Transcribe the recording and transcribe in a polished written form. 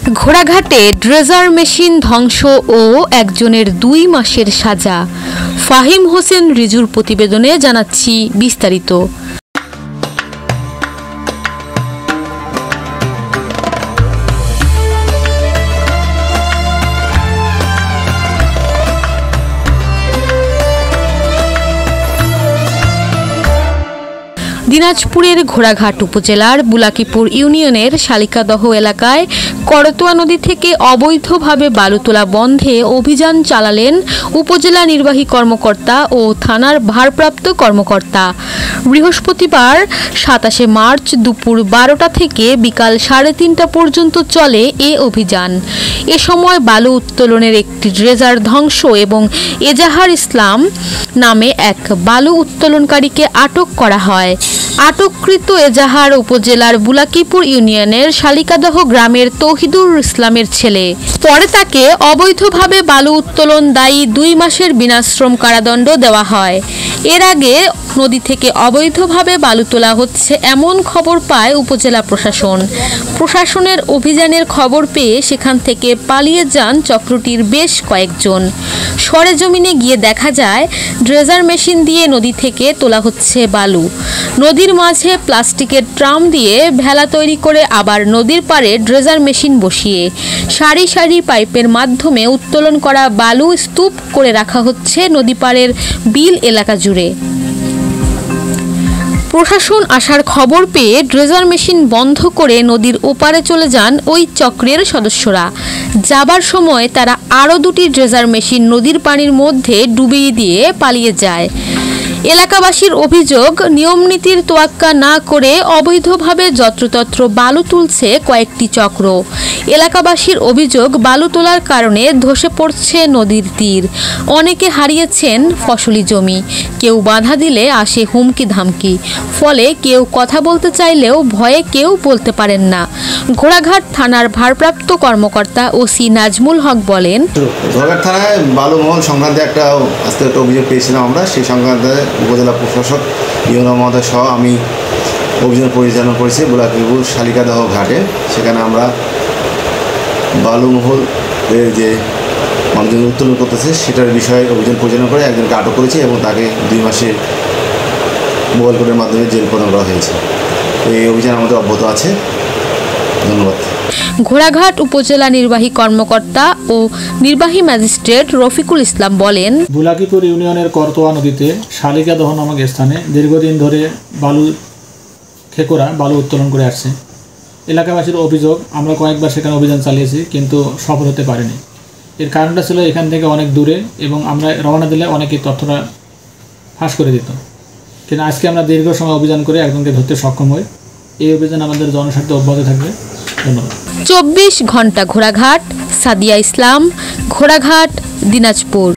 ঘোড়াঘাটে dredger machine ধ্বংস ও একজনের 2 মাসের সাজা। ফাহিম হোসেন রিজুর প্রতিবেদনে জানাচ্ছি বিস্তারিত। দিনাজপুরের ঘোড়াঘাট উপজেলার বুলাকিপুর ইউনিয়নের শালিকাদহ এলাকায় করতোয়া নদী থেকে অবৈধভাবে বালু তোলা বন্ধে অভিযান চালালেন উপজেলা নির্বাহী কর্মকর্তা ও থানার ভারপ্রাপ্ত কর্মকর্তা। বৃহস্পতিবার 27 মার্চ দুপুর 12টা থেকে বিকাল 3:30টা পর্যন্ত চলে এ অভিযান। এ সময় বালু উত্তোলনের একটি ড্রেজার ধ্বংস এবং এজাহার ইসলাম নামে এক বালু উত্তোলনকারীকে আটক করা হয়। আটককৃত এজাহার উপজেলার বুলাকিপুর ইউনিয়নের শালিকাদহ গ্রামের তৌহিদুর ইসলামের ছেলে। পরে তাকে অবৈধভাবে বালু উত্তোলন দায়ী 2 মাসের বিনাশ্রম কারাদণ্ড দেওয়া হয়। এর আগে নদী থেকে অবৈধভাবে বালু তোলা হচ্ছে এমন খবর পায় উপজেলা প্রশাসন। প্রশাসনের অভিযানের খবর পেয়ে সেখান থেকে পালিয়ে যান চক্রটির বেশ কয়েকজন। সরেজমিনে গিয়ে দেখা যায় ড্রেজার মেশিন দিয়ে নদী থেকে তোলা হচ্ছে বালু। নদীর মাঝে প্লাস্টিকের ট্রাম দিয়ে ভেলা তৈরি করে আবার নদীর পাড়ে ড্রেজার মেশিন বসিয়ে সারি সারি পাইপের মাধ্যমে উত্তোলন করা বালু স্তূপ করে রাখা হচ্ছে নদী পাড়ের বিল এলাকা জুড়ে। প্রশাসন আসার খবর পেয়ে ড্রেজার মেশিন বন্ধ করে নদীর ওপারে চলে যান ওই চক্রের সদস্যরা। যাবার সময় তারা আরও 2টি ড্রেজার মেশিন নদীর পানির মধ্যে ডুবিয়ে দিয়ে পালিয়ে যায়। এলাকাবাসীর অভিযোগ, নিয়মনীতির তোয়াক্কা না করে অবৈধভাবে যত্রতত্র বালু তুলছে কয়েকটি চক্র। এলাকাবাসীর অভিযোগ, বালু তোলার কারণে ধসে পড়ছে নদীর তীর। অনেকে হারিয়েছেন ফসলি জমি। কেউ বাধা দিলে আসে হুমকি ধামকি। ফলে কেউ কথা বলতে চাইলেও ভয়ে কেউ বলতে পারেন না। ঘোড়াঘাট থানার ভারপ্রাপ্ত কর্মকর্তা ওসি নাজমুল হক বলেন, ঘোড়াঘাট থানায় বালুমহল সংক্রান্তে একটা অভিযোগ পেয়েছিলাম আমরা। সেই সংক্রান্তে উপজেলা প্রশাসক ইউনো মহোদয় সহ আমি অভিযান পরিচালনা করেছি বুলাকিপুর শালিকাদহ ঘাটে। সেখানে আমরা বালুমহল যে মানুষজন উত্তোলন করতেছে সেটার বিষয়ে অভিযান পরিচালনা করে একজনকে আটক করেছি এবং তাকে 2 মাসের মোবাইল কোর্টের মাধ্যমে জেল প্রদান করা হয়েছে। তো এই অভিযান আমাদের অব্যাহত আছে। ধন্যবাদ। ঘোড়াঘাট উপজেলা নির্বাহী কর্মকর্তা ও নির্বাহী ম্যাজিস্ট্রেট রফিকুল ইসলাম বলেন, বুলাকিপুর ইউনিয়নের করতোয়া নদীতে শালিকাদহ নামক স্থানে দীর্ঘদিন ধরে বালু উত্তোলন করে আসছে। এলাকাবাসীর অভিযোগ, আমরা কয়েকবার সেখানে অভিযান চালিয়েছি কিন্তু সফল হতে পারিনি। এর কারণটা ছিল এখান থেকে অনেক দূরে এবং আমরা রওনা দিলে অনেকেই তথ্যটা ফাঁস করে দিত। কিন্তু আজকে আমরা দীর্ঘ সময় অভিযান করে একজনকে ধরতে সক্ষম হই। এই অভিযান আমাদের জনস্বার্থে অব্যাহত থাকবে। ধন্যবাদ। 24 ঘন্টা ঘোড়াঘাট, সাদিয়া ইসলাম, ঘোড়াঘাট, দিনাজপুর।